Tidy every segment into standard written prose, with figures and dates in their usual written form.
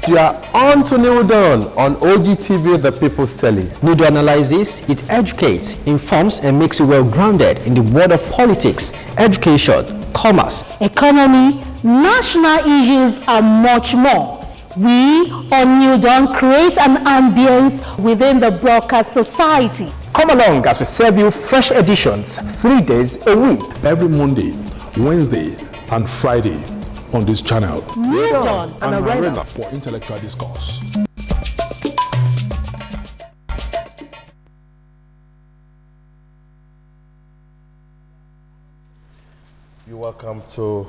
You are on to Newdawn on OGTV, the People's Telly. Newdawn analyzes, it educates, informs, and makes you well-grounded in the world of politics, education, commerce, economy, national issues, and much more. We on Newdawn create an ambience within the broadcast society. Come along as we serve you fresh editions 3 days a week. Every Monday, Wednesday, and Friday on this channel. Newdawn, an arena for intellectual discourse. You're welcome to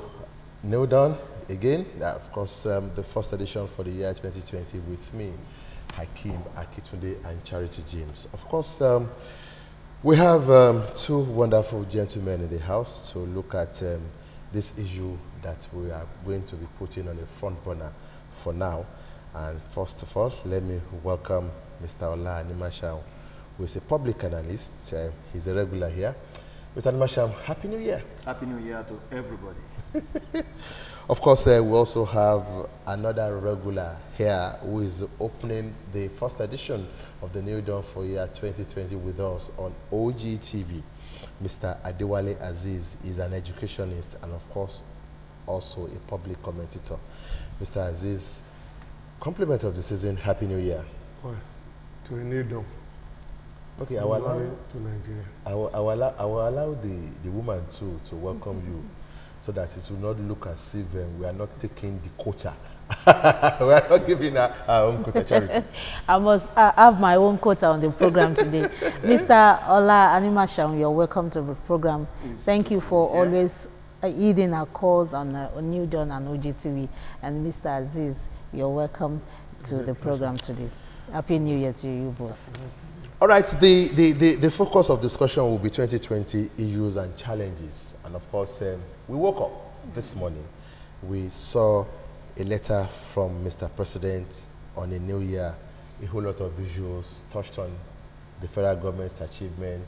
Newdawn again. Of course, the first edition for the year 2020 with me, Hakeem Akitunde and Charity James. Of course, we have two wonderful gentlemen in the house to look at this issue that we are going to be putting on the front burner for now. And first of all, let me welcome Mr. Ola Animasham, who is a public analyst. He's a regular here. Mr. Animasham, Happy New Year. Happy New Year to everybody. Of course, we also have another regular here who is opening the first edition of the Newdawn for year 2020 with us on OGTV. Mr. Adewale Aziz is an educationist and, of course, also a public commentator. Mr. Aziz, compliment of the season, Happy New Year. Well, to a Newdawn. Okay, I will allow, to Nigeria. I will allow the woman to welcome you so that it will not look as if we are not taking the quota. We are not giving our own quota, Charity. I must have my own quota on the program today. Mr. Ola Animasham, you're welcome to the program. Thank you for always heeding our calls on Newdawn and OGTV. And Mr. Aziz, you're welcome to the program today. Happy New Year to you both. All right, the focus of discussion will be 2020 issues and challenges. And of course, we woke up this morning. We saw a letter from Mr. President on a new year, a whole lot of visuals, touched on the federal government's achievement,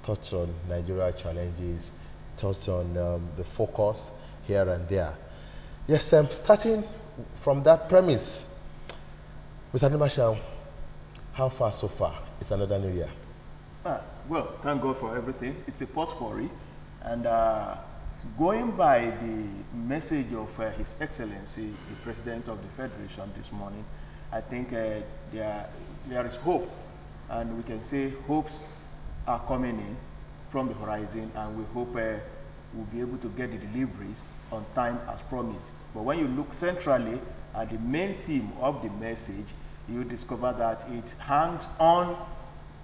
touched on Nigeria challenges, touched on the focus here and there. Yes, starting from that premise, Mr. Animasham, how far so far? It's another new year. Well, thank God for everything. It's a potpourri. And going by the message of His Excellency, the President of the Federation this morning, I think there is hope. And we can say hopes are coming in from the horizon, and we hope we'll be able to get the deliveries on time as promised. But when you look centrally at the main theme of the message, you discover that it hangs on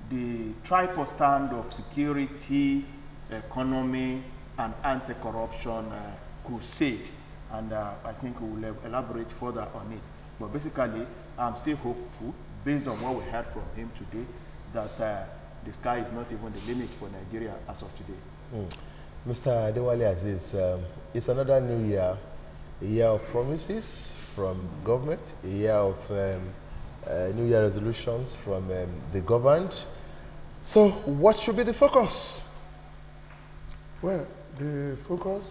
the tripod stand of security, economy, and anti-corruption crusade. And I think we will elaborate further on it. But basically, I'm still hopeful, based on what we heard from him today, that the sky is not even the limit for Nigeria as of today. Mr. Adewale Aziz, it's another new year, a year of promises from government, a year of New Year resolutions from the governed. So what should be the focus? Well, the focus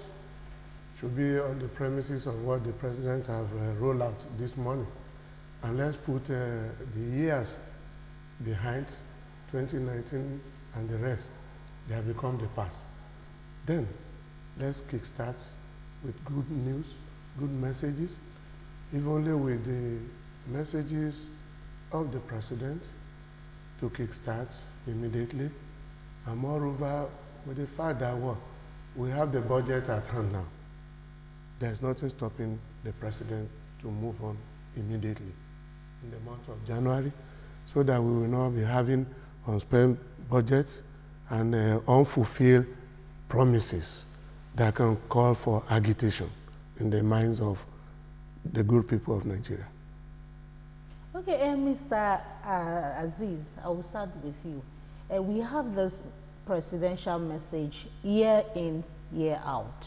should be on the premises of what the President have rolled out this morning. And let's put the years behind, 2019 and the rest. They have become the past. Then, let's kickstart with good news, good messages, if only with the messages of the President to kickstart immediately, and moreover, with the fact that we have the budget at hand now. There's nothing stopping the President to move on immediately in the month of January, so that we will not be having unspent budgets and unfulfilled promises that can call for agitation in the minds of the good people of Nigeria. Okay, Mr. Aziz, I will start with you. We have this presidential message year in, year out.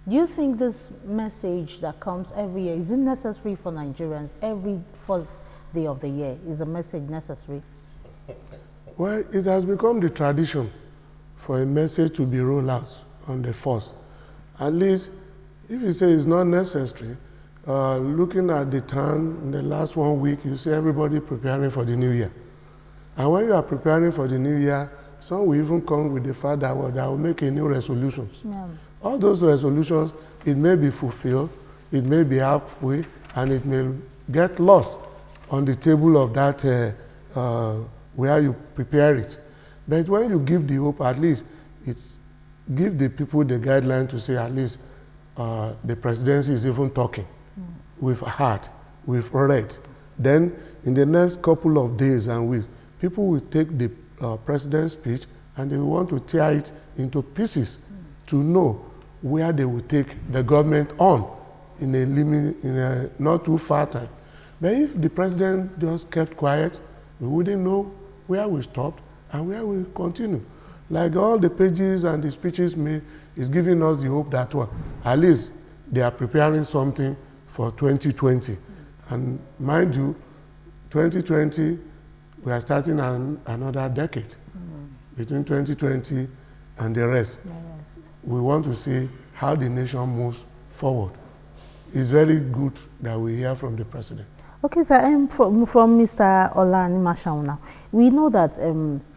Do you think this message that comes every year, is it necessary for Nigerians every first day of the year? Is the message necessary? Well, it has become the tradition for a message to be rolled out on the first. At least, if you say it's not necessary, looking at the town in the last 1 week, you see everybody preparing for the new year. And when you are preparing for the new year, some will even come with the fact that, well, they will make a new resolutions. Yeah. All those resolutions, it may be fulfilled, it may be halfway, and it may get lost on the table of that where you prepare it. But when you give the hope, at least it's give the people the guideline to say at least the presidency is even talking with heart, with read. Then in the next couple of days and weeks, people will take the president's speech and they will want to tear it into pieces to know where they will take the government on in a not too far time. But if the president just kept quiet, we wouldn't know where we stopped and where we continue. Like all the pages and the speeches made is giving us the hope that, well, at least they are preparing something for 2020. And mind you, 2020, we are starting another decade between 2020 and the rest. Yes. We want to see how the nation moves forward. It's very good that we hear from the president. Okay, sir, from Mr. Olani Mashauna, we know that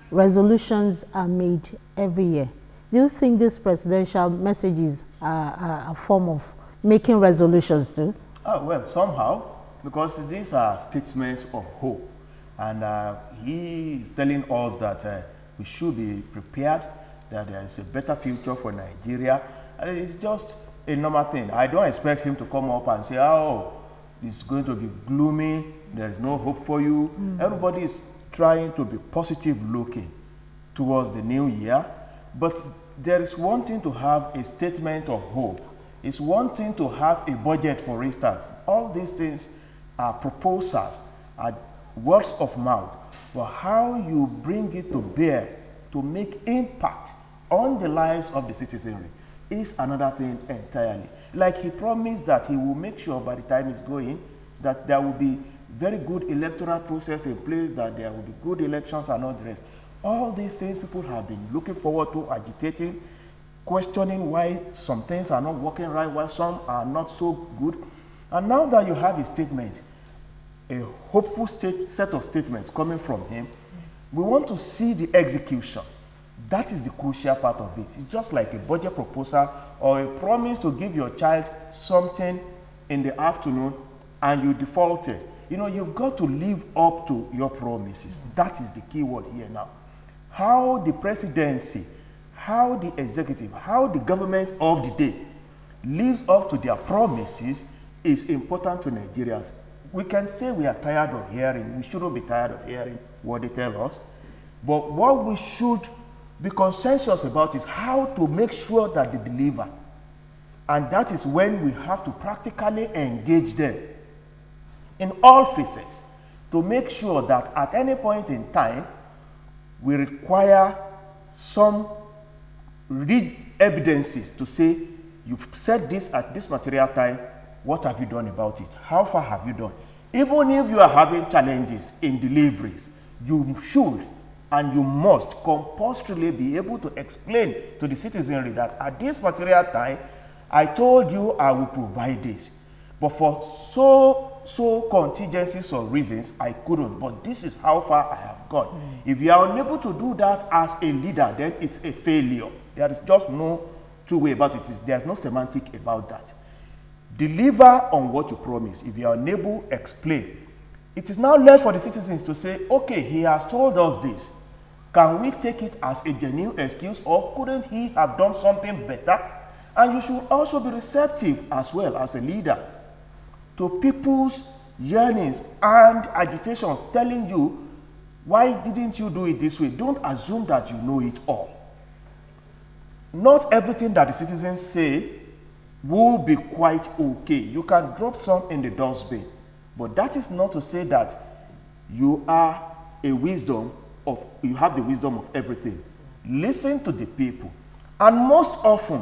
resolutions are made every year. Do you think this presidential messages are a form of making resolutions too? Oh, well, somehow, because these are statements of hope. And he is telling us that we should be prepared, that there is a better future for Nigeria. And it's just a normal thing. I don't expect him to come up and say, oh, it's going to be gloomy, there is no hope for you. Everybody is trying to be positive looking towards the new year. But there is one thing to have a statement of hope. It's one thing to have a budget, for instance. All these things are proposals, are words of mouth. But how you bring it to bear to make impact on the lives of the citizenry is another thing entirely. Like he promised that he will make sure by the time he's going that there will be very good electoral process in place, that there will be good elections and all the rest. All these things people have been looking forward to, agitating, questioning why some things are not working right, why some are not so good. And now that you have a statement, a hopeful set of statements coming from him, we want to see the execution. That is the crucial part of it. It's just like a budget proposal or a promise to give your child something in the afternoon and you defaulted. You know, you've got to live up to your promises. That is the key word here now. How the presidency, how the executive, how the government of the day lives up to their promises is important to Nigerians. We can say we are tired of hearing, we shouldn't be tired of hearing what they tell us, but what we should be consensus about is how to make sure that they deliver. And that is when we have to practically engage them in all facets to make sure that at any point in time, we require some read evidences to say, you've said this at this material time, what have you done about it? How far have you done? Even if you are having challenges in deliveries, you should and you must compulsorily be able to explain to the citizenry that at this material time, I told you I will provide this. But for so contingencies or reasons, I couldn't. But this is how far I have gone. If you are unable to do that as a leader, then it's a failure. There is just no two way about it. There's no semantic about that. Deliver on what you promise. If you are unable, explain. It is now left for the citizens to say, okay, he has told us this. Can we take it as a genuine excuse, or couldn't he have done something better? And you should also be receptive as well as a leader to people's yearnings and agitations, telling you, why didn't you do it this way? Don't assume that you know it all. Not everything that the citizens say will be quite okay. You can drop some in the dustbin, but that is not to say that you are you have the wisdom of everything. Listen to the people. And most often,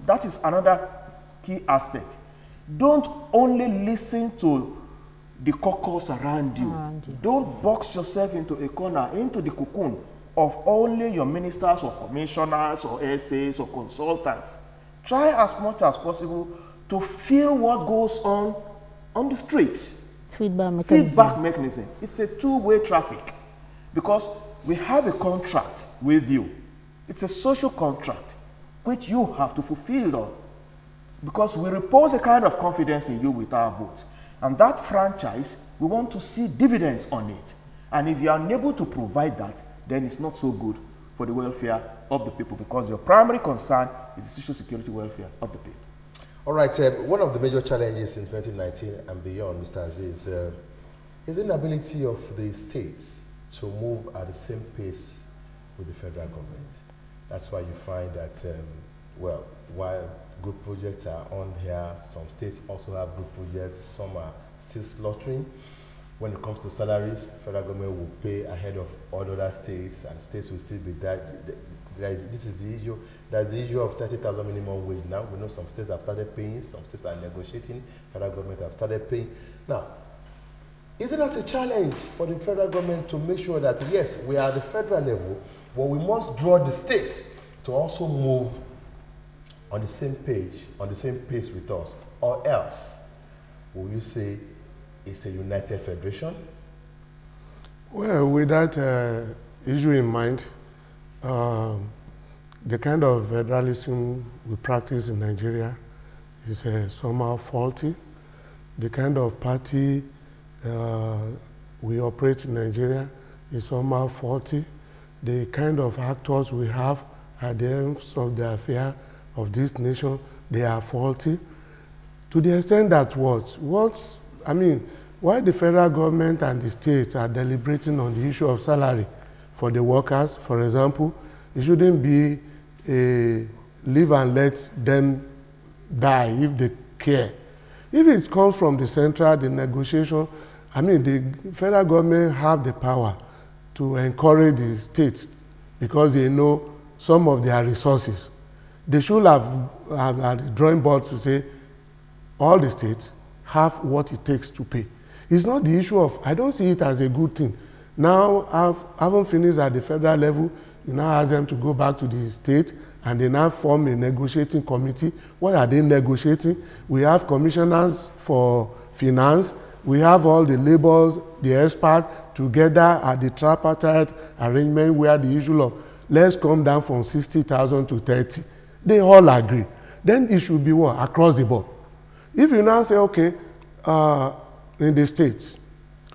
that is another key aspect. Don't only listen to the caucus around you. Don't box yourself into a corner, into the cocoon of only your ministers or commissioners or essays or consultants. Try as much as possible to feel what goes on on the streets. Feedback mechanism. It's a two-way traffic because we have a contract with you. It's a social contract which you have to fulfill on because we repose a kind of confidence in you with our votes. And that franchise, we want to see dividends on it. And if you are unable to provide that, then it's not so good for the welfare of the people because your primary concern is the social security welfare of the people. All right, one of the major challenges in 2019 and beyond, Mr. Aziz, is the inability of the states to move at the same pace with the federal government. That's why you find that, well, while good projects are on here, some states also have good projects, some are still slaughtering. When it comes to salaries, federal government will pay ahead of all other states, and states will still be that. This is the issue. There's the issue of 30,000 minimum wage now. We know some states have started paying, some states are negotiating, federal government have started paying. Now, is it not a challenge for the federal government to make sure that, yes, we are at the federal level, but we must draw the states to also move on the same page, on the same pace with us, or else, will you say it's a united federation? Well, with that issue in mind, the kind of federalism we practice in Nigeria is somehow faulty. The kind of party we operate in Nigeria is somehow faulty. The kind of actors we have at the ends of the affair of this nation, they are faulty. To the extent that why the federal government and the states are deliberating on the issue of salary for the workers, for example, it shouldn't be a live and let them die if they care. If it comes from the central, the negotiation, the federal government have the power to encourage the states because they know some of their resources. They should have a drawing board to say all the states have what it takes to pay. It's not the issue of, I don't see it as a good thing. Now, having finished at the federal level, you now ask them to go back to the state and they now form a negotiating committee. What are they negotiating? We have commissioners for finance. We have all the laborers, the experts together at the tripartite arrangement where the issue of let's come down from 60,000 to 30. They all agree. Then it should be what? Across the board. If you now say, okay, in the states,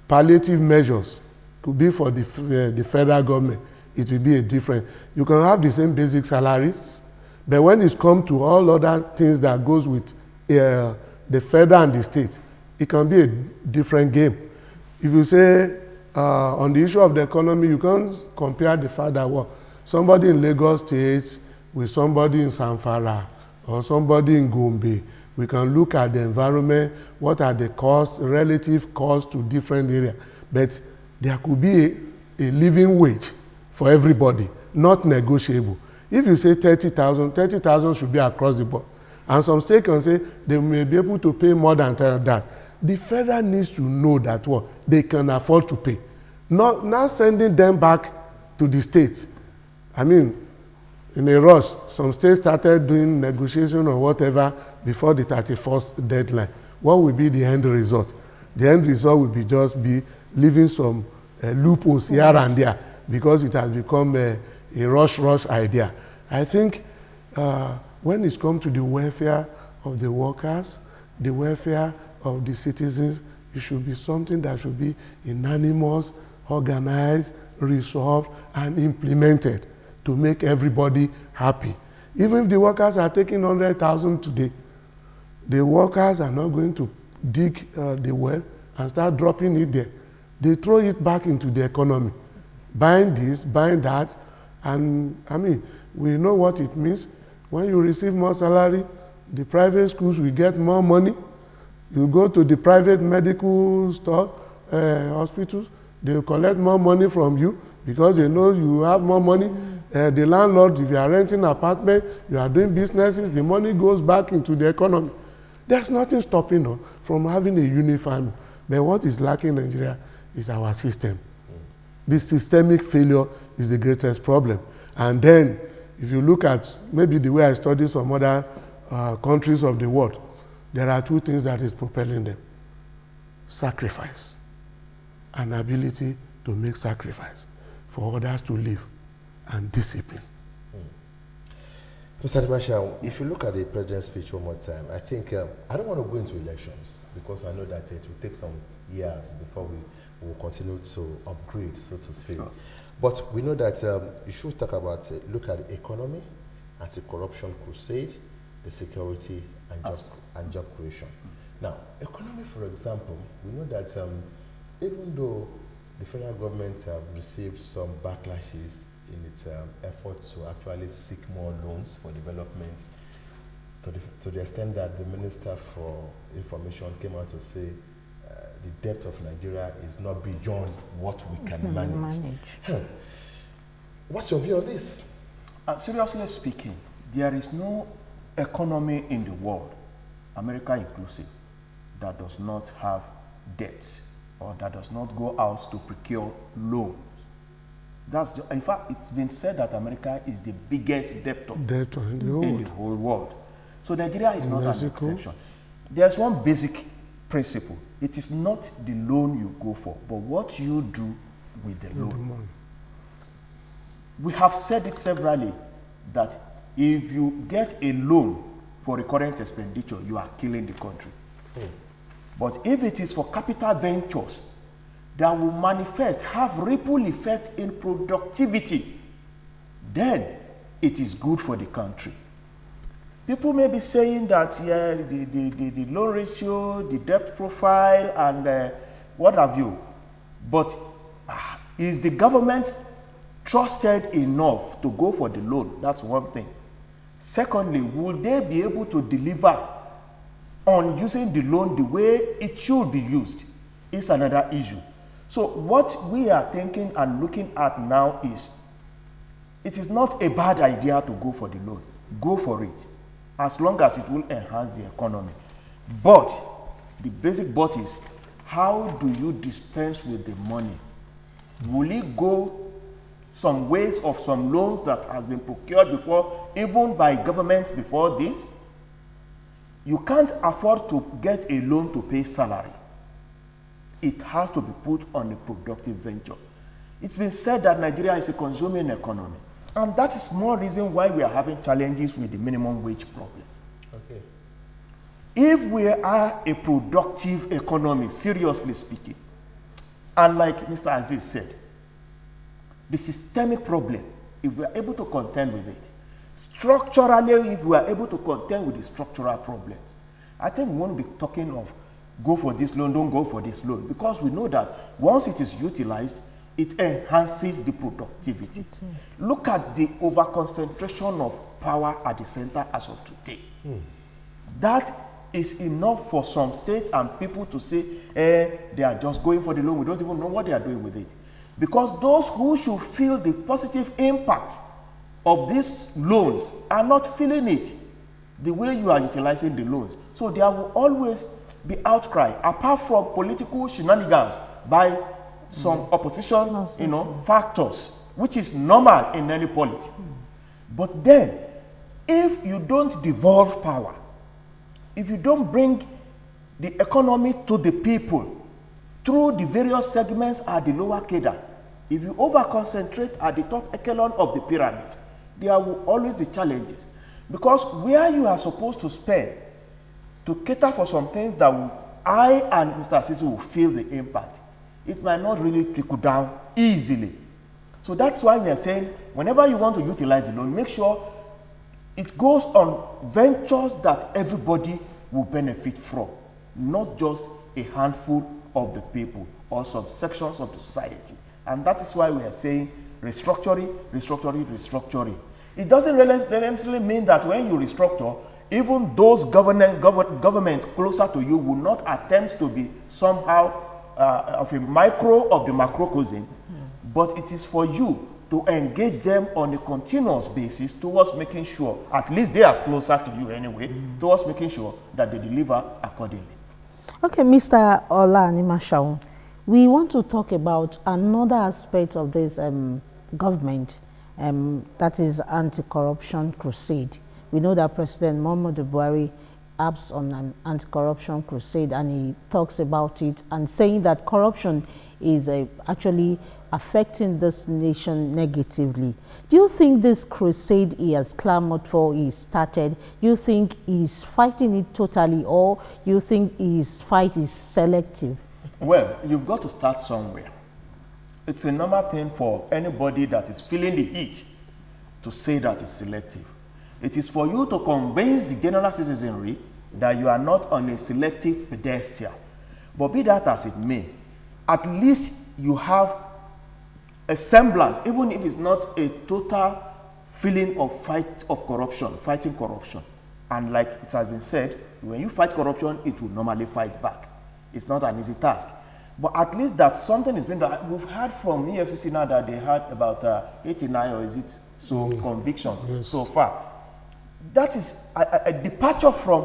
palliative measures could be for the federal government, it will be a different. You can have the same basic salaries, but when it's come to all other things that goes with the federal and the state, it can be a different game. If you say on the issue of the economy, you can't compare the fact that somebody in Lagos State with somebody in Zamfara or somebody in Gombe. We can look at the environment, what are the costs, relative costs to different areas. But there could be a living wage for everybody, not negotiable. If you say 30,000, 30,000 should be across the board. And some states can say they may be able to pay more than that. The federal needs to know that they can afford to pay. Not sending them back to the states. In a rush, some states started doing negotiation or whatever before the 31st deadline. What will be the end result? The end result will be just leaving some loopholes here and there because it has become a rush idea. I think when it's come to the welfare of the workers, the welfare of the citizens, it should be something that should be unanimous, organized, resolved, and implemented to make everybody happy. Even if the workers are taking 100,000 today, the workers are not going to dig the well and start dropping it there. They throw it back into the economy, buying this, buying that, and we know what it means. When you receive more salary, the private schools will get more money. You go to the private medical store, hospitals, they will collect more money from you because they know you have more money. The landlord, if you are renting an apartment, you are doing businesses, the money goes back into the economy. There's nothing stopping us from having a uniform. But what is lacking in Nigeria is our system. This systemic failure is the greatest problem. And then, if you look at maybe the way I study some other countries of the world, there are two things that is propelling them. sacrifice, an ability to make sacrifice for others to live, and discipline. Mr. Marshall, if you look at the president's speech one more time, I think, I don't want to go into elections because I know that it will take some years before we will continue to upgrade, so to say. Sure. But we know that you should talk about, look at the economy, anti-corruption crusade, the security, and job creation. Now, economy, for example, we know that even though the federal government have received some backlashes in its efforts to actually seek more loans for development, to the extent that the Minister for Information came out to say the debt of Nigeria is not beyond what we can manage. What's your view on this? Seriously speaking, there is no economy in the world, America inclusive, that does not have debts or that does not go out to procure loans. In fact, it's been said that America is the biggest debtor in the whole world. So Nigeria is not an exception. There's one basic principle. It is not the loan you go for, but what you do with the loan. We have said it severally that if you get a loan for recurrent expenditure, you are killing the country. But if it is for capital ventures that will manifest, have ripple effect in productivity, then it is good for the country. People may be saying that, yeah, the loan ratio, the debt profile, and what have you. But is the government trusted enough to go for the loan? That's one thing. Secondly, will they be able to deliver on using the loan the way it should be used? Is another issue. So what we are thinking and looking at now is, it is not a bad idea to go for the loan. Go for it, as long as it will enhance the economy. But the basic but is, how do you dispense with the money? Will it go some ways of some loans that has been procured before, even by governments before this? You can't afford to get a loan to pay salary. It has to be put on a productive venture. It's been said that Nigeria is a consuming economy. And that is more reason why we are having challenges with the minimum wage problem. Okay. If we are a productive economy, seriously speaking, and like Mr. Aziz said, the systemic problem, if we are able to contend with it, structurally, if we are able to contend with the structural problems, I think we won't be talking of go for this loan, don't go for this loan, because we know that once it is utilized, it enhances the productivity. Look at the over-concentration of power at the center as of today. That is enough for some states and people to say, they are just going for the loan, we don't even know what they are doing with it. Because those who should feel the positive impact of these loans are not feeling it the way you are utilizing the loans. So there will always be outcry, apart from political shenanigans by some opposition, factors, which is normal in any polity. But then, if you don't devolve power, if you don't bring the economy to the people through the various segments at the lower cadre, if you over-concentrate at the top echelon of the pyramid, there will always be challenges. Because where you are supposed to spend to cater for some things that I and Mr. Sisi will feel the impact, it might not really trickle down easily. So that's why we are saying, whenever you want to utilize the loan, make sure it goes on ventures that everybody will benefit from, not just a handful of the people or some sections of the society. And that is why we are saying restructuring, restructuring, restructuring. It doesn't necessarily mean that when you restructure, even those governments closer to you will not attempt to be somehow of a micro of the macrocosm, but it is for you to engage them on a continuous basis towards making sure, at least they are closer to you anyway, towards making sure that they deliver accordingly. Okay, Mr. Ola Animashaun, we want to talk about another aspect of this government, that is anti-corruption crusade. We know that President Muhammadu Buhari apps on an anti-corruption crusade, and he talks about it and saying that corruption is actually affecting this nation negatively. Do you think this crusade he has clamored for is started? Do you think he's fighting it totally, or you think his fight is selective? Well, you've got to start somewhere. It's a normal thing for anybody that is feeling the heat to say that it's selective. It is for you to convince the general citizenry that you are not on a selective pedestal. But be that as it may, at least you have a semblance, even if it's not a total feeling of fighting corruption. And like it has been said, when you fight corruption, it will normally fight back. It's not an easy task. But at least that something is being done. We've heard from EFCC now that they had about 89, or is it so, convictions so far. That is a departure from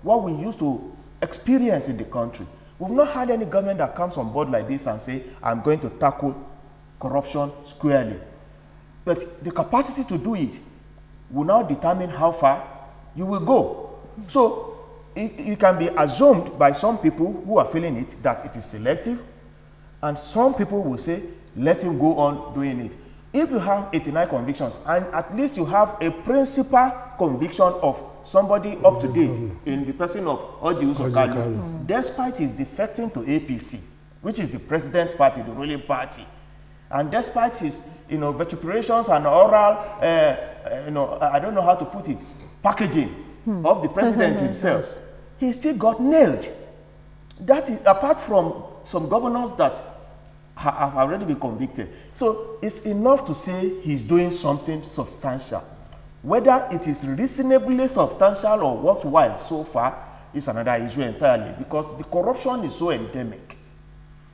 what we used to experience in the country. We've not had any government that comes on board like this and say, I'm going to tackle corruption squarely. But the capacity to do it will now determine how far you will go. So it can be assumed by some people who are feeling it that it is selective, and some people will say, let him go on doing it. If you have 89 convictions, and at least you have a principal conviction of somebody up to date in the person of Orji Uzokalu, despite his defecting to APC, which is the president's party, the ruling party, and despite his vituperations and oral, I don't know how to put it, packaging of the president himself, he still got nailed. That is apart from some governors that have already been convicted. So it's enough to say he's doing something substantial. Whether it is reasonably substantial or worthwhile so far is another issue entirely, because the corruption is so endemic.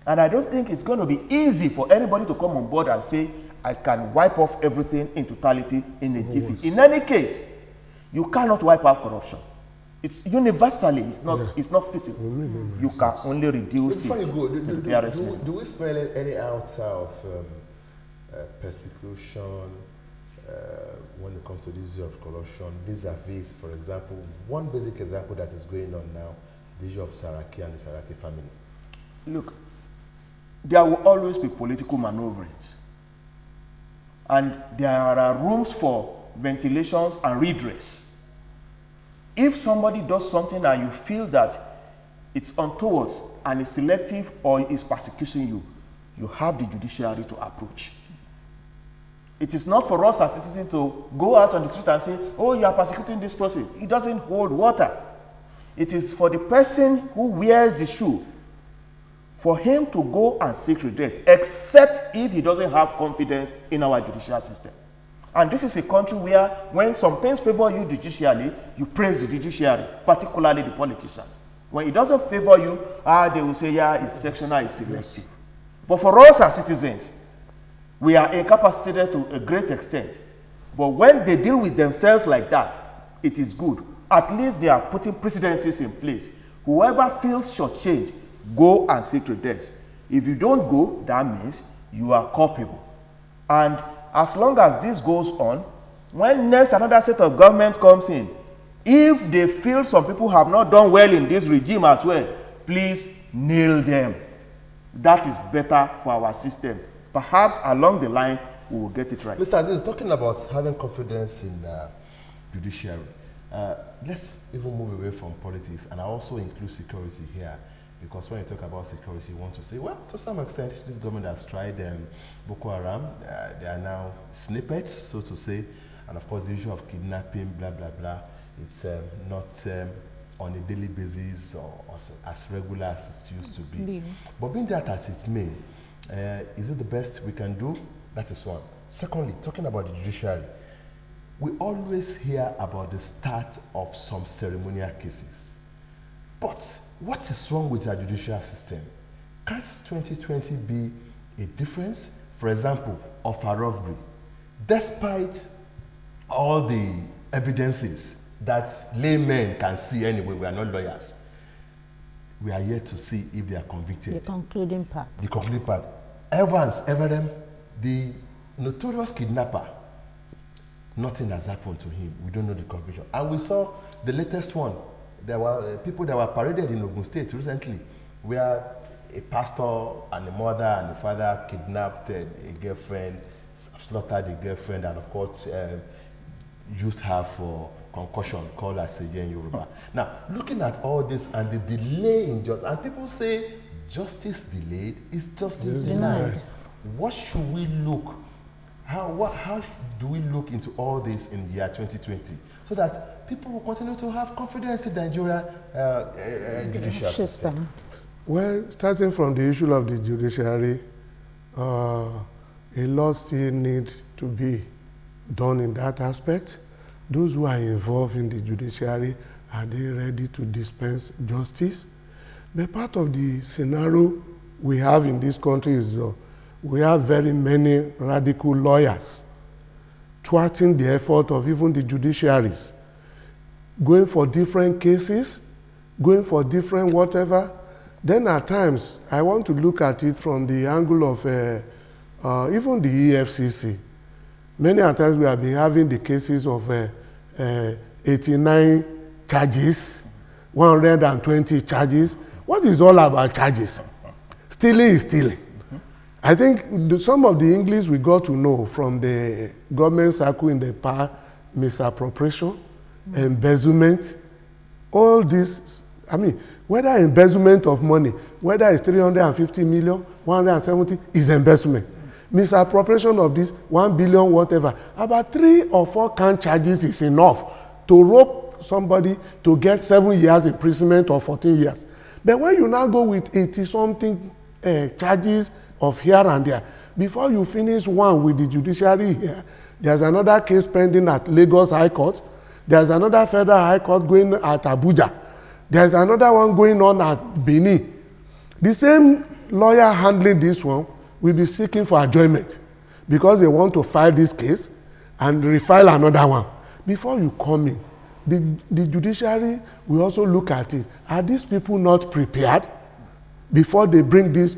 And I don't think it's going to be easy for anybody to come on board and say, I can wipe off everything in totality in a jiffy. In any case, you cannot wipe out corruption. It's universally, it's not physical. You can only reduce it to the barest minimum. Do we smell any outside of persecution when it comes to this issue of corruption, vis-a-vis, for example, one basic example that is going on now, the issue of Saraki and the Saraki family? Look, there will always be political maneuverings. And there are rooms for ventilations and redress. If somebody does something and you feel that it's untoward and is selective or is persecuting you, you have the judiciary to approach. It is not for us as citizens to go out on the street and say, oh, you are persecuting this person. It doesn't hold water. It is for the person who wears the shoe, for him to go and seek redress, except if he doesn't have confidence in our judicial system. And this is a country where when some things favor you judicially, you praise the judiciary, particularly the politicians. When it doesn't favor you, they will say, yeah, it's sectional, it's selective. But for us as citizens, we are incapacitated to a great extent. But when they deal with themselves like that, it is good. At least they are putting precedences in place. Whoever feels shortchanged, go and seek redress. If you don't go, that means you are culpable. And as long as this goes on, when next another set of governments comes in, if they feel some people have not done well in this regime as well, please nail them. That is better for our system. Perhaps along the line, we will get it right. Mr. Aziz, talking about having confidence in judiciary, let's even move away from politics, and I also include security here, because when you talk about security, you want to say, well, to some extent, this government has tried Boko Haram. They are now snippets, so to say, and of course, the issue of kidnapping, blah, blah, blah, it's not on a daily basis or as regular as it used to be. But being that as it may, is it the best we can do? That is one. Secondly, talking about the judiciary, we always hear about the start of some ceremonial cases. But what is wrong with our judicial system? Can't 2020 be a difference? For example, of a robbery. Despite all the evidences that laymen can see anyway, we are not lawyers, we are yet to see if they are convicted. The concluding part. The concluding part. Evans, Everem, the notorious kidnapper, nothing has happened to him. We don't know the conviction. And we saw the latest one, there were people that were paraded in Ogun State recently, where a pastor and a mother and a father kidnapped a girlfriend, slaughtered the girlfriend, and of course used her for concussion, called as Seje in Yoruba. Now, looking at all this and the delay in justice, and people say justice delayed is justice denied. What should we look? How do we look into all this in the year 2020 so that people will continue to have confidence in the Nigerian judicial system? Well, starting from the issue of the judiciary, a lot still needs to be done in that aspect. Those who are involved in the judiciary, are they ready to dispense justice? But part of the scenario we have in this country is we have very many radical lawyers thwarting the effort of even the judiciaries, going for different cases, going for different whatever. Then at times, I want to look at it from the angle of even the EFCC. Many a times we have been having the cases of 89 charges, 120 charges. What is all about charges? Stealing is stealing. I think some of the English we got to know from the government circle in the past, misappropriation, embezzlement, all this, I mean, whether embezzlement of money, whether it's 350 million, 170 is embezzlement. Misappropriation of this 1 billion, whatever. About 3 or 4 count charges is enough to rope somebody to get 7 years imprisonment or 14 years. But when you now go with 80-something charges of here and there, before you finish one with the judiciary here, there's another case pending at Lagos High Court. There's another federal high court going at Abuja. There's another one going on at Benin. The same lawyer handling this one will be seeking for adjournment because they want to file this case and refile another one. Before you come in, the judiciary will also look at it. Are these people not prepared before they bring this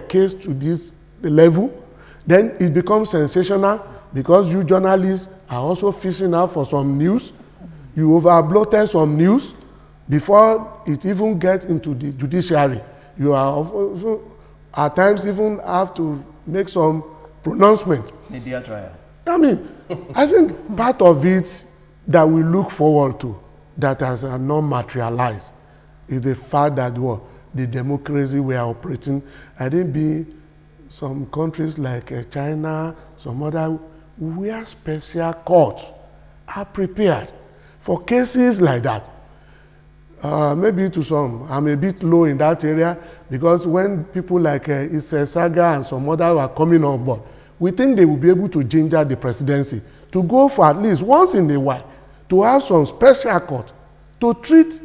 case to this level? Then it becomes sensational because you journalists are also fishing out for some news. You overbloated some news before it even gets into the judiciary. You are at times even have to make some pronouncement. Media trial. I mean, I think part of it that we look forward to that has not materialized is the fact that the democracy we are operating, I think be some countries like China, some other, where special courts are prepared for cases like that. Maybe to some, I'm a bit low in that area because when people like Issa Saga and some other are coming on board, we think they will be able to ginger the presidency to go for at least once in a while to have some special court to treat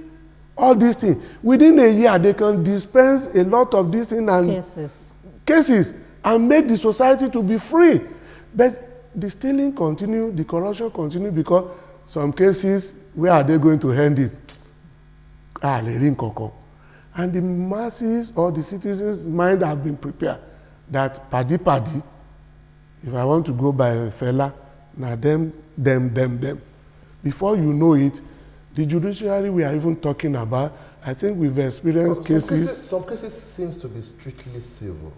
all these things. Within a year, they can dispense a lot of these things and cases and make the society to be free. But the stealing continue, the corruption continue because some cases, where are they going to end it? And the masses or the citizens' mind have been prepared that paddy, if I want to go by a fella, now them. Before you know it, the judiciary we are even talking about, I think we've experienced cases. Some cases seems to be strictly civil.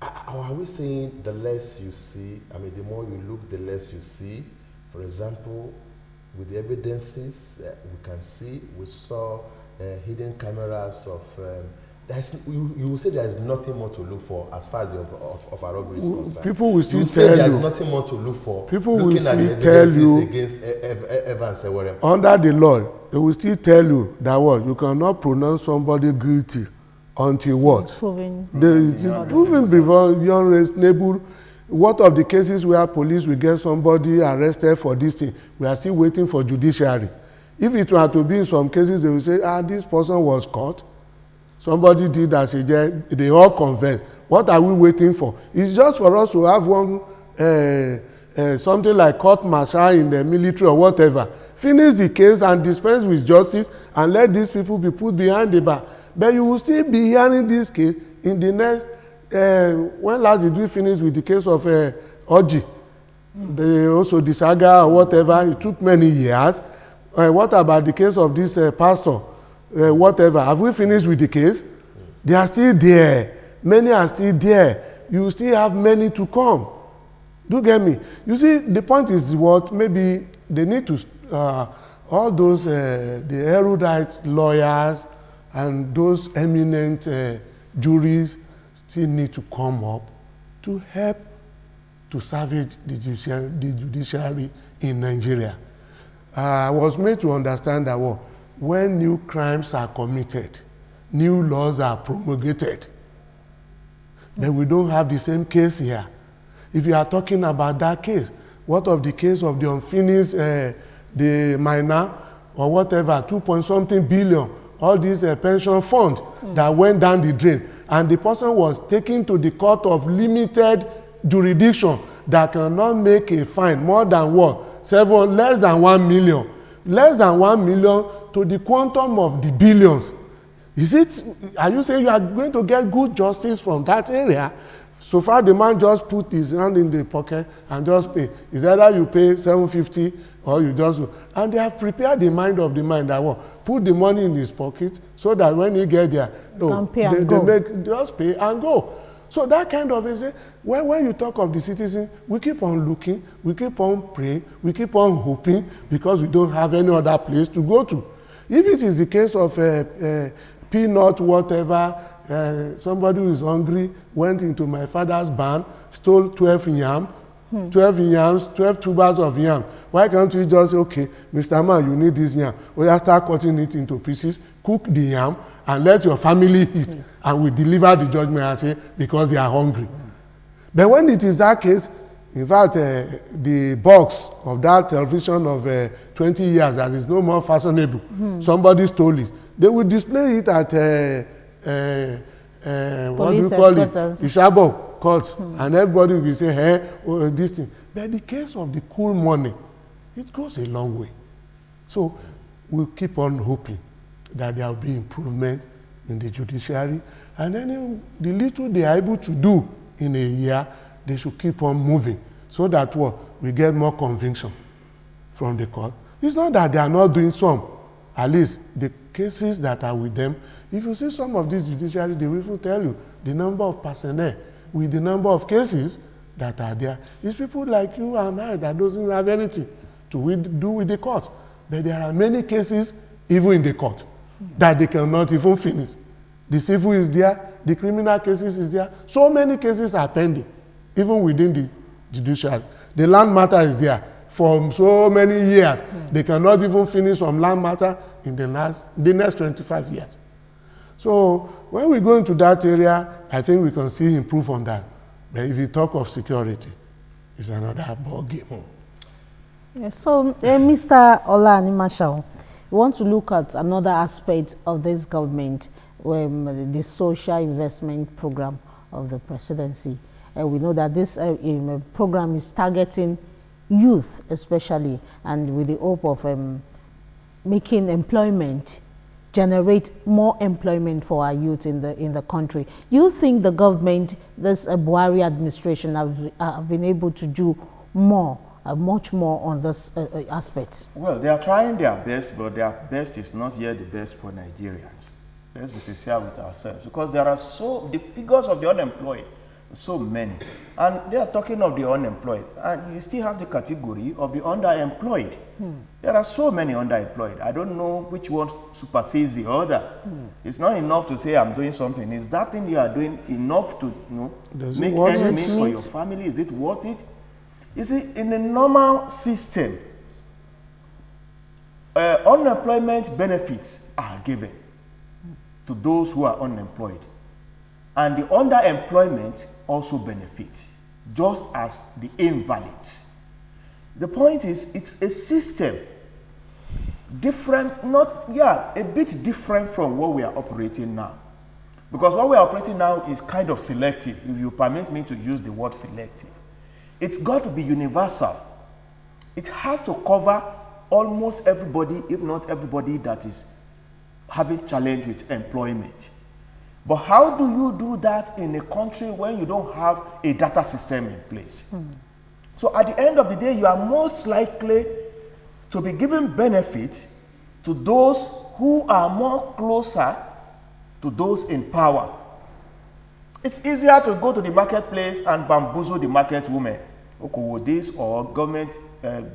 Are we saying the less you see, I mean, the more you look, the less you see? For example, with the evidences we can see, we saw hidden cameras of, you will say there is nothing more to look for as far as the of our robbery is concerned. People will still tell you. There is nothing more to look for. People will still tell you against Evans Ewerem. Under the law, they will still tell you that you cannot pronounce somebody guilty until what? Proven beyond reasonable. What of the cases where police will get somebody arrested for this thing? We are still waiting for judiciary. If it were to be in some cases, they will say, this person was caught. Somebody did that, they all confess. What are we waiting for? It's just for us to have one, something like court martial in the military or whatever. Finish the case and dispense with justice and let these people be put behind the bar. But you will still be hearing this case in the next, when last did we finish with the case of Oji? Also the saga or whatever, it took many years. What about the case of this pastor? Whatever. Have we finished with the case? They are still there. Many are still there. You still have many to come. Do you get me? You see, the point is what maybe they need to, all those, the erudite lawyers and those eminent juries still need to come up to help to salvage the judiciary in Nigeria. I was made to understand that when new crimes are committed, new laws are promulgated, then we don't have the same case here. If you are talking about that case, what of the case of the unfinished, the minor or whatever, 2-point-something billion, all these pension funds that went down the drain, and the person was taken to the court of limited jurisdiction that cannot make a fine more than what? Less than 1 million. Less than 1 million to the quantum of the billions. Are you saying you are going to get good justice from that area? So far, the man just put his hand in the pocket and just pay. Is either you pay 750 or you just... And they have prepared the mind of the man that put the money in his pocket so that when he get there, they just pay and go. So that kind of is when you talk of the citizen, we keep on looking, we keep on praying, we keep on hoping because we don't have any other place to go to. If it is the case of peanut, whatever, somebody who is hungry went into my father's barn, stole 12 yam, 12 yams, 12 tubers of yam. Why can't we just say, okay, Mr. Man, you need this yam. We have start cutting it into pieces, cook the yam, and let your family eat. And we deliver the judgment and say, because they are hungry. But when it is that case, in fact, the box of that television of 20 years that is no more fashionable, somebody stole it. They will display it at what do you call it? Ishabo courts, and everybody will say, hey, this thing. But the case of the cool money, it goes a long way. So we'll keep on hoping that there will be improvement in the judiciary, and then the little they are able to do in a year, they should keep on moving so that we get more conviction from the court. It's not that they are not doing some, at least the cases that are with them. If you see some of these judiciary, they will even tell you the number of personnel with the number of cases that are there. It's people like you and I that doesn't have anything to do with the court. But there are many cases even in the court that they cannot even finish. The civil is there, the criminal cases is there. So many cases are pending, even within the judiciary. The land matter is there for so many years. They cannot even finish some land matter in the next 25 years. So when we go into that area, I think we can see improve on that. But if you talk of security, it's another ball game. Yeah, so, Mr. Olanimashao, we want to look at another aspect of this government, the social investment program of the presidency. We know that this program is targeting youth especially, and with the hope of making employment, generate more employment for our youth in the country. Do you think the government, this Buhari administration, have been able to do more, much more on this aspect? Well, they are trying their best, but their best is not yet the best for Nigerians. Let's be sincere with ourselves, because there are the figures of the unemployed, so many. And they are talking of the unemployed, and you still have the category of the underemployed. There are so many underemployed. I don't know which one supersedes the other. It's not enough to say I'm doing something. Is that thing you are doing enough to make ends meet for your family? Is it worth it? You see, in a normal system, unemployment benefits are given to those who are unemployed. And the underemployment also benefits, just as the invalids. The point is, it's a system different, a bit different from what we are operating now. Because what we are operating now is kind of selective, if you permit me to use the word selective. It's got to be universal. It has to cover almost everybody, if not everybody, that is having challenge with employment. But how do you do that in a country when you don't have a data system in place? So at the end of the day, you are most likely to be giving benefits to those who are more closer to those in power. It's easier to go to the marketplace and bamboozle the market women. Okowo this or government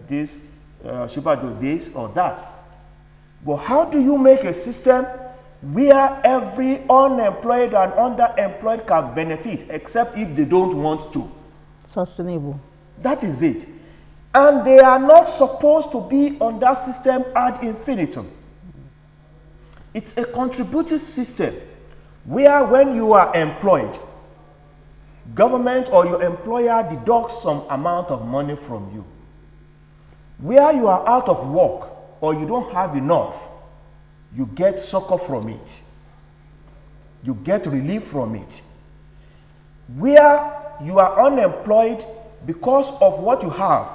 this, Shibado this or that. But how do you make a system where every unemployed and underemployed can benefit, except if they don't want to? Sustainable. That is it. And they are not supposed to be on that system ad infinitum. It's a contributive system where when you are employed, government or your employer deducts some amount of money from you. Where you are out of work or you don't have enough, you get succor from it. You get relief from it. Where you are unemployed because of what you have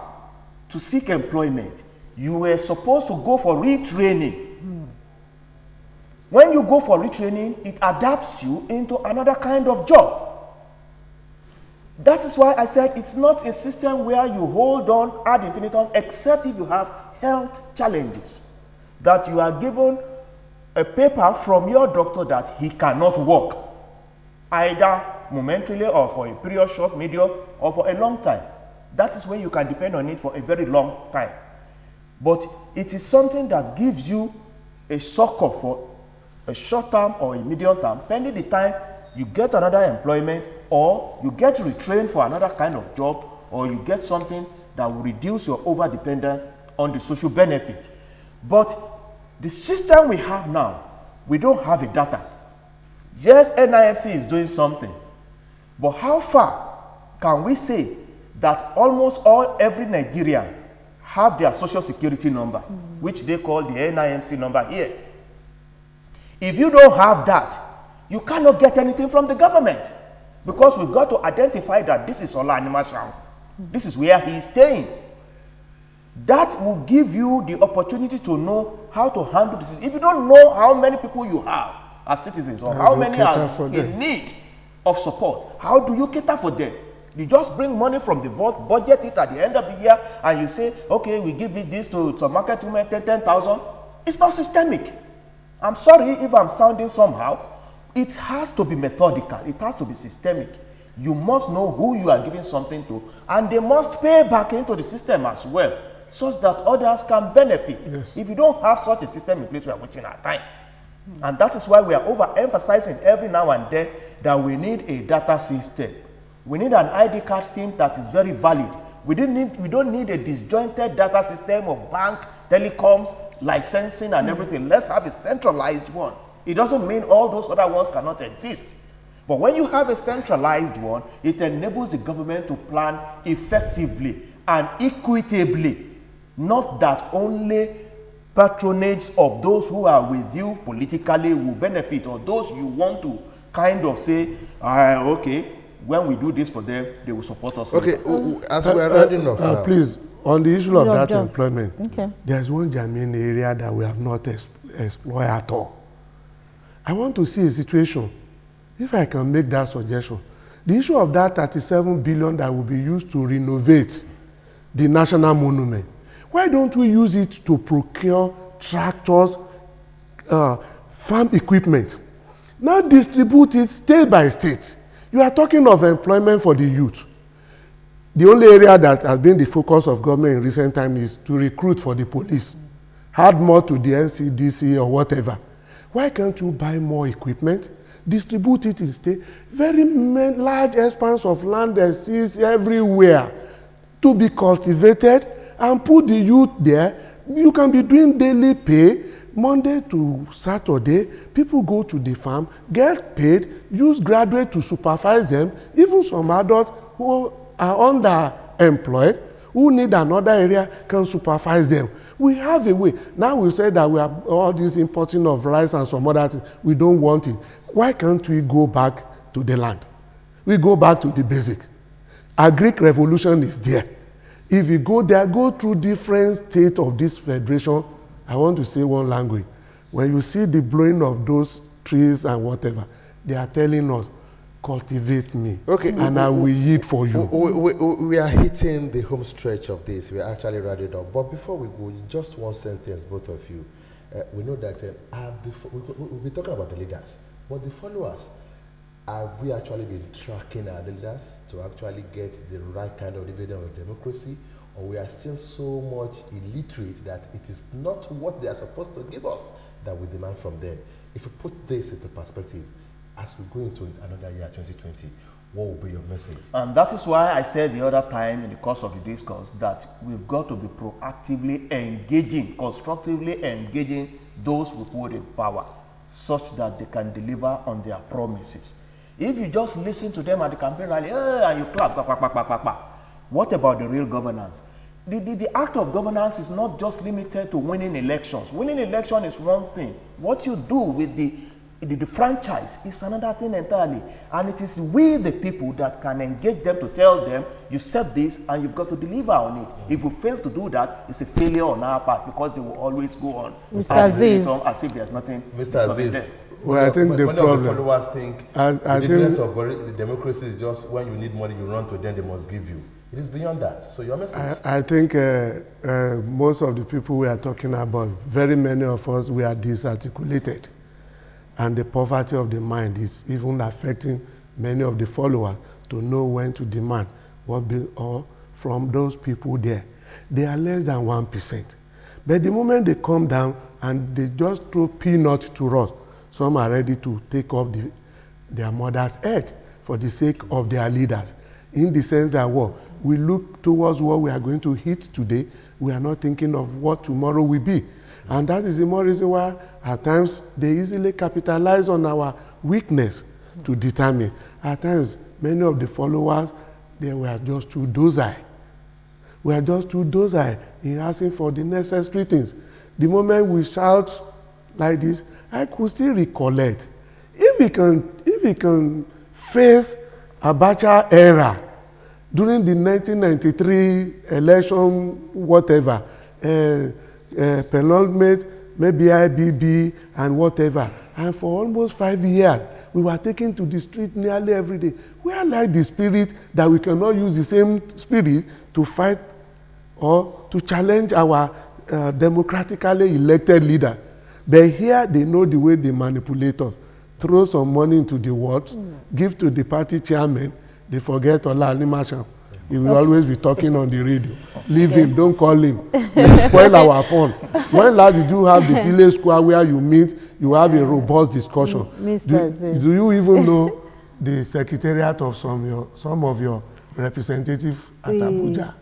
to seek employment, you were supposed to go for retraining. When you go for retraining, it adapts you into another kind of job. That is why I said it's not a system where you hold on ad infinitum, except if you have health challenges, that you are given a paper from your doctor that he cannot work, either momentarily or for a period, short, medium, or for a long time. That is when you can depend on it for a very long time. But it is something that gives you a succor for a short term or a medium term, pending the time you get another employment, or you get retrained for another kind of job, or you get something that will reduce your over-dependence on the social benefit. But the system we have now, we don't have a data. Yes, NIMC is doing something, but how far can we say that almost every Nigerian have their social security number, which they call the NIMC number here? If you don't have that, you cannot get anything from the government, because we've got to identify that this is Ola Animasham. This is where he is staying. That will give you the opportunity to know how to handle this. If you don't know how many people you have as citizens, or how many are in need of support, how do you cater for them? You just bring money from the vault, budget it at the end of the year, and you say, okay, we give it this to some market women, 10,000. It's not systemic. I'm sorry if I'm sounding somehow. It has to be methodical. It has to be systemic. You must know who you are giving something to, and they must pay back into the system as well, such that others can benefit. Yes. If you don't have such a system in place, we are wasting our time. And that is why we are overemphasizing every now and then that we need a data system. We need an ID card scheme that is very valid. We don't need a disjointed data system of bank, telecoms, licensing, and everything. Let's have a centralized one. It doesn't mean all those other ones cannot exist. But when you have a centralized one, it enables the government to plan effectively and equitably. Not that only patronage of those who are with you politically will benefit, or those you want to kind of say, okay, when we do this for them, they will support us. Okay, as we are rounding off now. Please, on the issue of that job. employment, Okay. there's one germane area that we have not explored at all. I want to see a situation, if I can make that suggestion. The issue of that 37 billion that will be used to renovate the national monument, why don't we use it to procure tractors, farm equipment? Now distribute it state by state. You are talking of employment for the youth. The only area that has been the focus of government in recent times is to recruit for the police. Add more to the NCDC or whatever. Why can't you buy more equipment, distribute it in state? Very large expanse of land exists everywhere to be cultivated, and put the youth there. You can be doing daily pay, Monday to Saturday. People go to the farm, get paid, use graduates to supervise them. Even some adults who are underemployed, who need another area, can supervise them. We have a way. Now we say that we have all this importing of rice and some other things. We don't want it. Why can't we go back to the land? We go back to the basic. A Greek revolution is there. If you go there, go through different states of this federation. I want to say one language. When you see the blowing of those trees and whatever, they are telling us, cultivate me, Okay, and I will eat for you. We are hitting the home stretch of this. We are actually rounded up. But before we go, just one sentence, both of you. We know that we'll be talking about the leaders, but the followers, have we actually been tracking our leaders to actually get the right kind of dividend of democracy, or we are still so much illiterate that it is not what they are supposed to give us that we demand from them? If you put this into perspective, as we go into another year, 2020, what will be your message? And that is why I said the other time in the course of the discourse that we've got to be proactively engaging, constructively engaging those we put in power such that they can deliver on their promises. If you just listen to them at the campaign rally, and you clap, what about the real governance? The act of governance is not just limited to winning elections. Winning election is one thing. What you do with the franchise is another thing entirely. And it is we, the people, that can engage them to tell them, you said this and you've got to deliver on it. If we fail to do that, it's a failure on our part, because they will always go on as if there's nothing Mr. Aziz, well, I think the problem. The followers think I the difference of the democracy is just when you need money, you run to them, they must give you. It is beyond that. So your message? I think most of the people we are talking about, very many of us, we are disarticulated. And the poverty of the mind is even affecting many of the followers to know when to demand or from those people there. They are less than 1%. But the moment they come down and they just throw peanuts to us, some are ready to take off their mother's head for the sake of their leaders. In the sense that we look towards what we are going to hit today, we are not thinking of what tomorrow will be. And that is the more reason why at times they easily capitalize on our weakness to determine. At times, many of the followers, they were just too docile. We are just too docile in asking for the necessary things. The moment we shout like this, I could still recollect. If we can face Abacha era during the 1993 election, whatever, penultimate, maybe IBB and whatever. And for almost 5 years, we were taken to the street nearly every day. We are like the spirit that we cannot use the same spirit to fight or to challenge our democratically elected leader. But here they know the way they manipulate us. Throw some money into the world, give to the party chairman, they forget Ola Animasham. He will always be talking on the radio. Leave him, don't call him. He will spoil our fun. When last did you have the village square where you meet, you have a robust discussion? Do you even know the secretariat of some of your representatives at Abuja?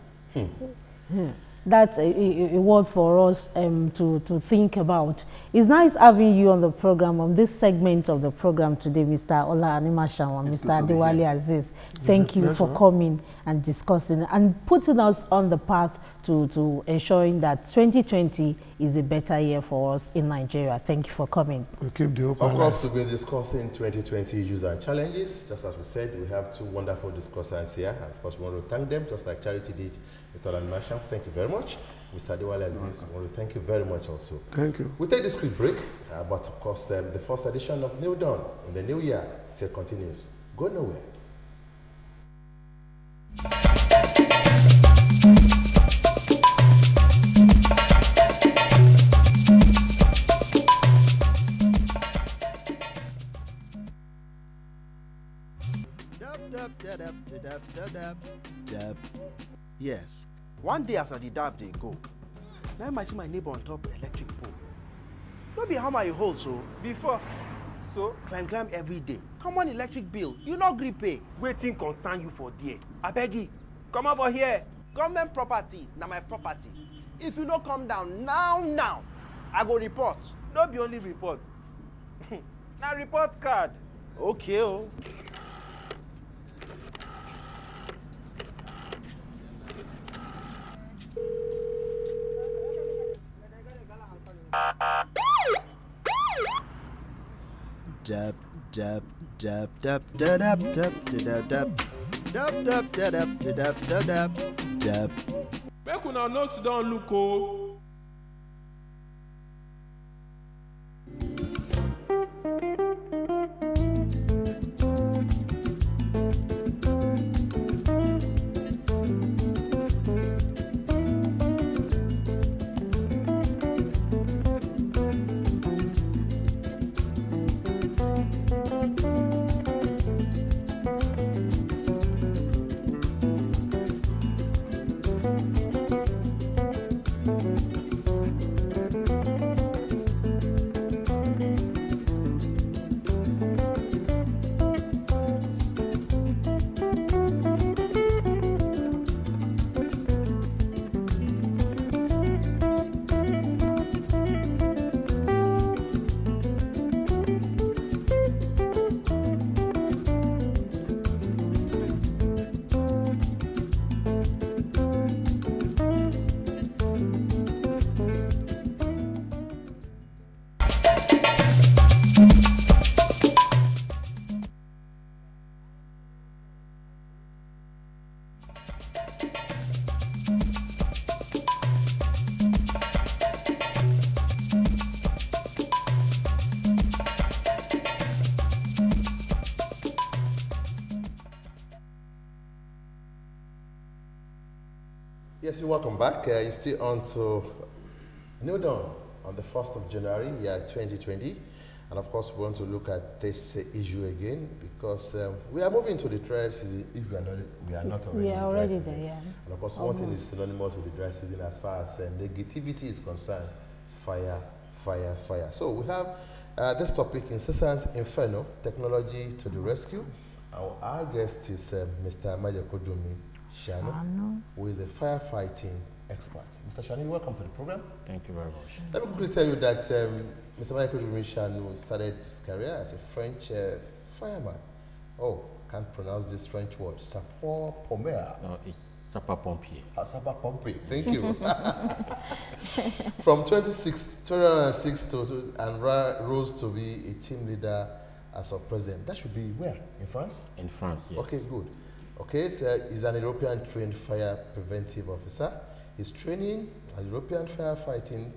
That's a word for us to think about. It's nice having you on the program, on this segment of the program today, Mr. Ola Animashaw and Mr. Adewale Aziz. Thank you for coming and discussing and putting us on the path to ensuring that 2020 is a better year for us in Nigeria. Thank you for coming. Of course, we'll be discussing 2020 issues and challenges. Just as we said, we have two wonderful discussants here. And of course, we want to thank them, just like Charity did. Mr. Animashaw, thank you very much. Mr. Adewale Aziz, we want to thank you very much also. Thank you. We'll take this quick break, but of course, the first edition of Newdawn in the new year still continues. Go nowhere. Yes. One day as I did dab, they go. Now I might see my neighbor on top electric pole. Don't be hammer you hold so. Before. So? Climb every day. Come on electric bill. You not gree pay. Waiting concern you for there. I beg you. Come over here. Government property. Now my property. If you don't come down now, I go report. Don't be only report. Now report card. Okay, oh. Dab dab dab dab dab dab dab dab dab dab dab dab dab dab dab. Make una no sit down look o. Yes, you're welcome back. You see on to Newdawn on the 1st of January, year 2020. And of course, we want to look at this issue again because we are moving to the dry season if we are not already We are already in the dry there, season. yeah. And of course, one thing is synonymous with the dry season as far as negativity is concerned. Fire, fire, fire. So we have this topic, Incessant Inferno, Technology to the Rescue. Our guest is Mr. Majakodumi Shano, who is a firefighting expert. Mr. Shano, welcome to the program. Thank you very much. Let me quickly tell you that Mr. Majakodumi Shano started his career as a French fireman. Oh, can't pronounce this French word. Sapeur-pompier. No, it's sapeur-pompier. Sapeur-pompier. Thank you. From 2006 to and rose to be a team leader as of president. That should be where? In France? In France, yes. Okay, good. Okay, so he's an European trained fire preventive officer. His training as European firefighter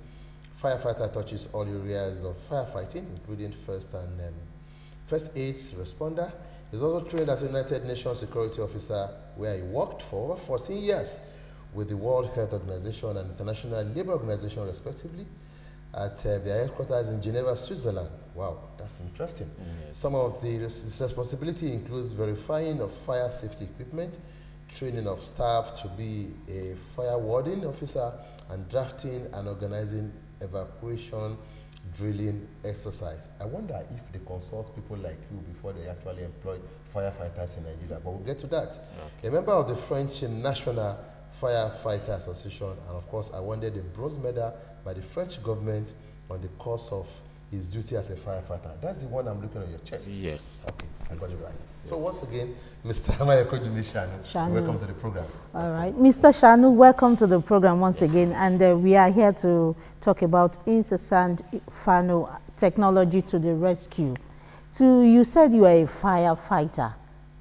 touches all areas of firefighting, including first aid responder. He's also trained as a United Nations security officer, where he worked for over 14 years with the World Health Organization and International Labour Organization, respectively, at their headquarters in Geneva, Switzerland. Wow, that's interesting. Yes. Some of the responsibility includes verifying of fire safety equipment, training of staff to be a fire warding officer, and drafting and organizing evacuation drilling exercise. I wonder if they consult people like you before they actually employ firefighters in Nigeria, but we'll get to that. Okay. A member of the French National Firefighter Association, and of course awarded a bronze medal by the French government on the course of his duty as a firefighter. That's the one I'm looking on your chest. Yes. Okay, I got it right. Yeah. So once again, Mr. Majakodumi Shano, welcome to the program. All right. Mr. Shano, welcome to the program once again. And we are here to talk about Incessant Inferno, Technology to the Rescue. You said you are a firefighter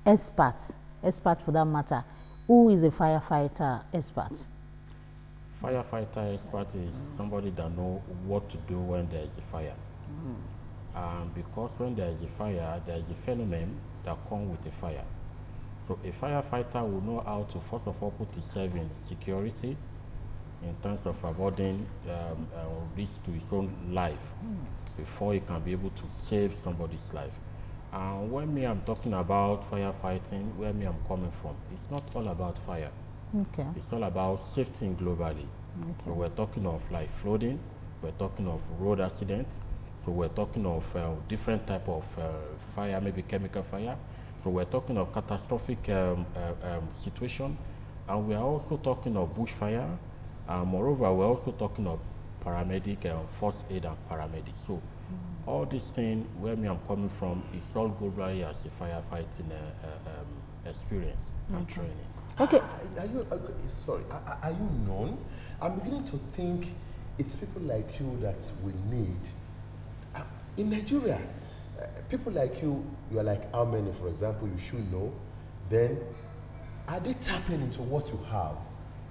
expert for that matter. Who is a firefighter expert? Firefighter expert is somebody that knows what to do when there is a fire. Because when there is a fire, there is a phenomenon that comes with a fire. So a firefighter will know how to first of all put himself in security in terms of avoiding risk to his own life before he can be able to save somebody's life. And when I'm talking about firefighting, where I'm coming from, it's not all about fire. Okay. It's all about safety globally. Okay. So we're talking of like flooding, we're talking of road accidents, so we're talking of different type of fire, maybe chemical fire. So we're talking of catastrophic situation, and we are also talking of bushfire. Moreover, we're also talking of paramedic, first aid and paramedic. So all these things, where I'm coming from, is all globally as a firefighting experience and training. Okay. Are you known? I'm beginning to think it's people like you that we need. In Nigeria, people like you are like how many, for example, you should know. Then, are they tapping into what you have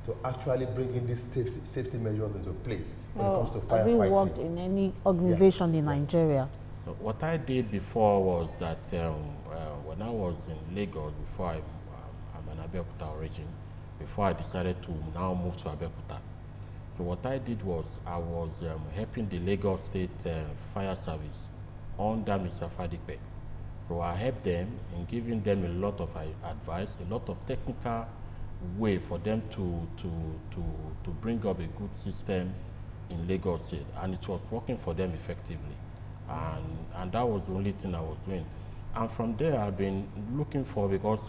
to actually bring in these safety measures into place when it comes to firefighting? Have you worked in any organization in Nigeria? So what I did before was that when I was in Lagos, before I'm an Abeokuta origin, before I decided to now move to Abeokuta. So what I did was I was helping the Lagos State Fire Service under Mr. Fadipe. So I helped them in giving them a lot of advice, a lot of technical way for them to bring up a good system in Lagos State, and it was working for them effectively. And that was the only thing I was doing. And from there I've been looking for, because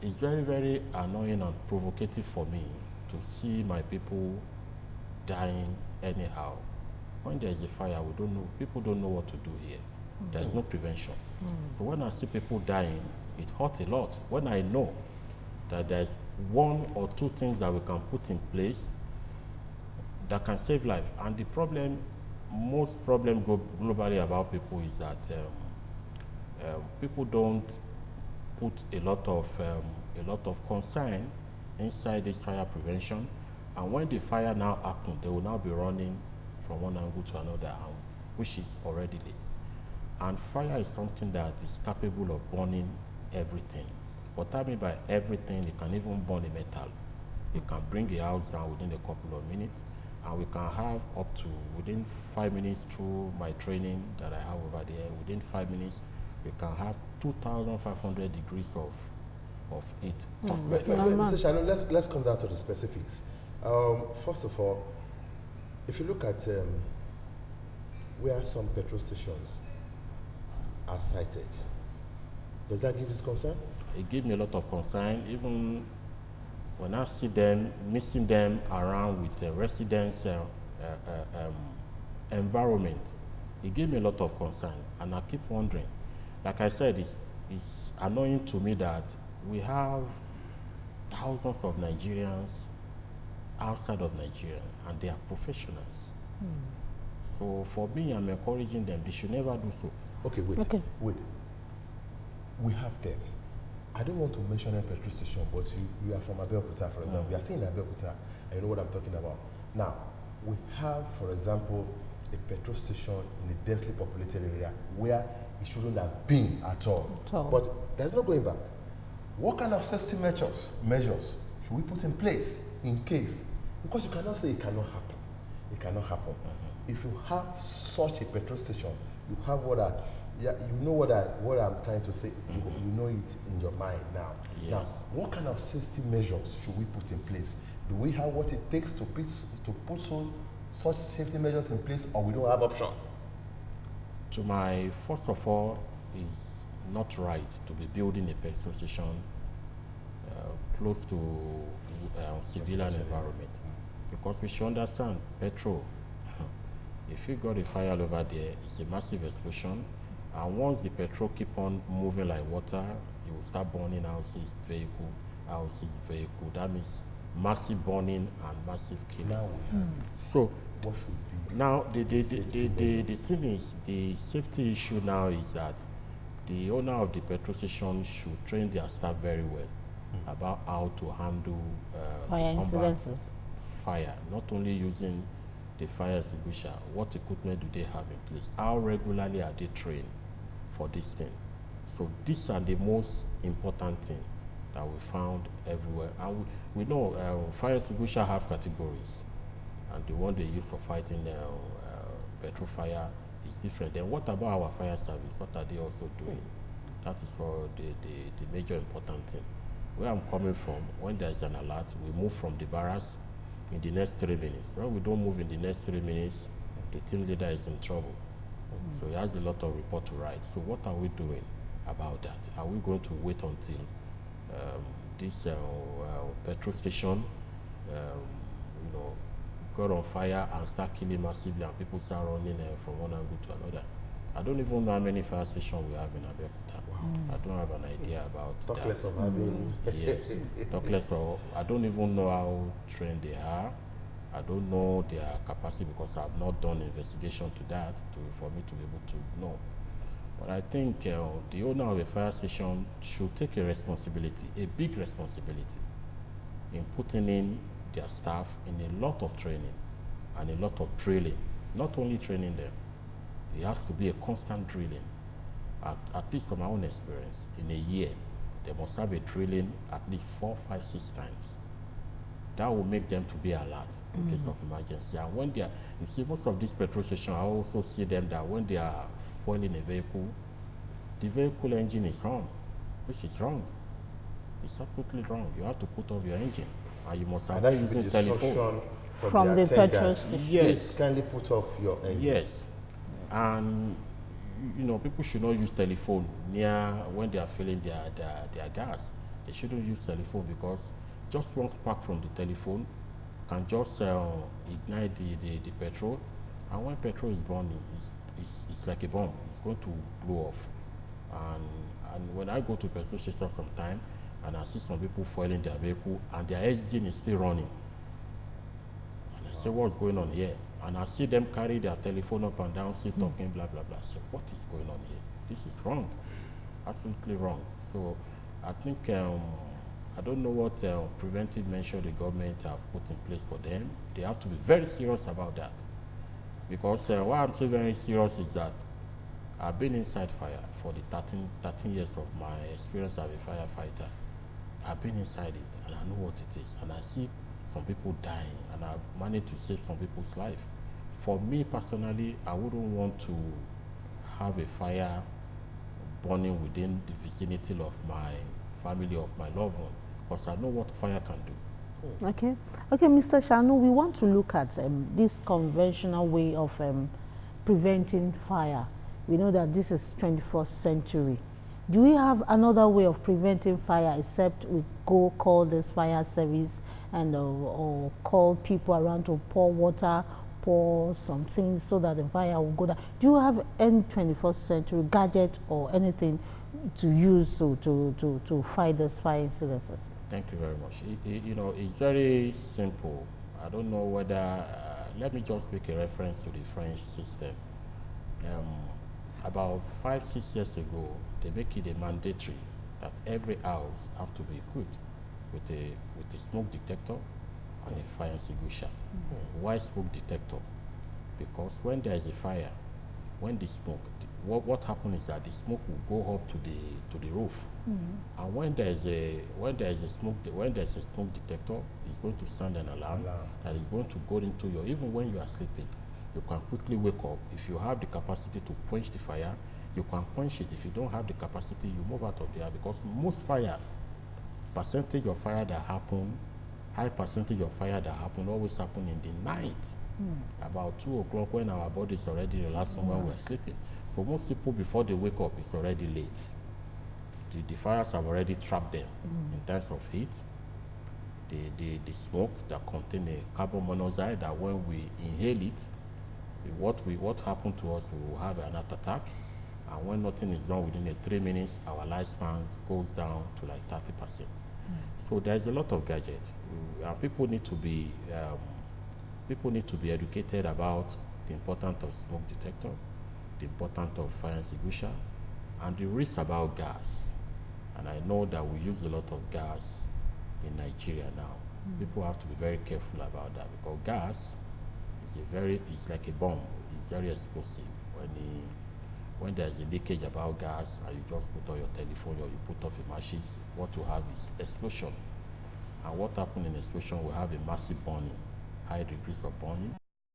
it's very, very annoying and provocative for me to see my people dying anyhow. When there's a fire, we don't know, people don't know what to do here. There's no prevention. So when I see people dying, it hurts a lot. When I know that there's one or two things that we can put in place that can save life. And the problem, most problem globally about people is that people don't put a lot of concern inside this fire prevention, and when the fire now happens, they will now be running from one angle to another, which is already late. And fire is something that is capable of burning everything. What I mean by everything, it can even burn a metal. It can bring a house down within a couple of minutes, and we can have up to, within 5 minutes through my training that I have over there, within 5 minutes, we can have 2,500 degrees of heat. Mr. Shannon, let's come down to the specifics. First of all, if you look at where some petrol stations are sited, does that give you concern? It gives me a lot of concern, even when I see them, mixing them around with residents' environment. It gave me a lot of concern, and I keep wondering. Like I said, it's annoying to me that we have thousands of Nigerians outside of Nigeria, and they are professionals. So for me, I'm encouraging them. They should never do so. Okay, wait. We have them. I don't want to mention a petrol station, but you are from Abeokuta, for example. You are saying Abeokuta, and you know what I'm talking about. Now, we have, for example, a petrol station in a densely populated area where it shouldn't have been at all. But there's no going back. What kind of safety measures should we put in place in case? Because you cannot say it cannot happen. It cannot happen. If you have such a petrol station, you have you know what I'm trying to say. You know it in your mind now. Yes. Now, what kind of safety measures should we put in place? Do we have what it takes to put such safety measures in place, or we don't have option? To my, first of all, it's not right to be building a petrol station close to civilian environment, because we should understand petrol. If you got a fire over there, it's a massive explosion, and once the petrol keep on moving like water, you will start burning houses, vehicle. That means massive burning and massive killing. Now so what should be now the thing is, the safety issue now is that the owner of the petrol station should train their staff very well about how to handle fire incidences. Fire, not only using the fire extinguisher, what equipment do they have in place? How regularly are they trained for this thing? So these are the most important thing that we found everywhere. And we know fire extinguisher have categories, and the one they use for fighting petrol fire is different. Then what about our fire service? What are they also doing? That is for the major important thing. Where I'm coming from, when there's an alert, we move from the barracks in the next 3 minutes. When we don't move in the next 3 minutes, the team leader is in trouble. So he has a lot of report to write. So what are we doing about that? Are we going to wait until this petrol station got on fire and start killing massively, and people start running from one angle to another? I don't even know how many fire stations we have in Abeokuta. I don't have an idea about talk that. Less of having yes, talk less of. I don't even know how trained they are. I don't know their capacity, because I have not done investigation to that for me to be able to know. But I think the owner of a fire station should take a responsibility, a big responsibility, in putting in their staff in a lot of training and a lot of drilling. Not only training them, it has to be a constant drilling. At least from my own experience, in a year, they must have a drilling at least 4, 5, 6 times. That will make them to be alert in case of emergency. And when they are, you see, most of these petrol stations, I also see them that when they are fueling a vehicle, the vehicle engine is on, which is wrong. It's absolutely wrong. You have to put off your engine, and you must have using telephone. From the petrol station. Yes. Kindly put off your engine. Yes. And people should not use telephone near when they are filling their gas. They shouldn't use telephone, because just one spark from the telephone can just ignite the petrol, and when petrol is burning, it's like a bomb. It's going to blow off. And when I go to petrol station sometime and I see some people fueling their vehicle and their engine is still running, and I say, what's going on here? And I see them carry their telephone up and down, still talking, blah, blah, blah. So what is going on here? This is wrong, absolutely wrong. So I think, I don't know what preventive measure the government have put in place for them. They have to be very serious about that. Because why I'm so very serious is that I've been inside fire for the 13 years of my experience as a firefighter. I've been inside it and I know what it is, and I see some people dying, and I've managed to save some people's life. For me personally, I wouldn't want to have a fire burning within the vicinity of my family, of my loved one, because I know what fire can do. Okay. Okay, Mr. Shanu, we want to look at this conventional way of preventing fire. We know that this is 21st century. Do we have another way of preventing fire except we go call this fire service and or call people around to pour water, pour some things so that the fire will go down? Do you have any 21st century gadget or anything to use to fight this fire incidences? Thank you very much. You know, it's very simple. I don't know whether, let me just make a reference to the French system. About 5-6 years ago, they make it a mandatory that every house have to be equipped with a smoke detector and a fire extinguisher. Why smoke detector? Because when there is a fire, when the smoke, what happens is that the smoke will go up to the roof, and when there is a smoke detector, it's going to sound an alarm that is going to go into your, even when you are sleeping, you can quickly wake up. If you have the capacity to quench the fire, you can quench it. If you don't have the capacity, you move out of there, because most fire, percentage of fire that happen, high percentage of fire that happen always happen in the night, about 2 o'clock, when our body is already relaxing when we're sleeping. For most people, before they wake up, it's already late. The fires have already trapped them in terms of heat. The smoke that contain a carbon monoxide, that when we inhale it, what happened to us, we will have an heart attack, and when nothing is done within 3 minutes, our lifespan goes down to like 30%. So there's a lot of gadgets. People need to be educated about the importance of smoke detector, the importance of fire extinguisher, and the risk about gas. And I know that we use a lot of gas in Nigeria now. People have to be very careful about that, because gas is it's like a bomb. It's very explosive. When there's a leakage about gas and you just put on your telephone or you put off a matches, what you have is explosion. And what happens in explosion will have a massive burning, high degrees of burning.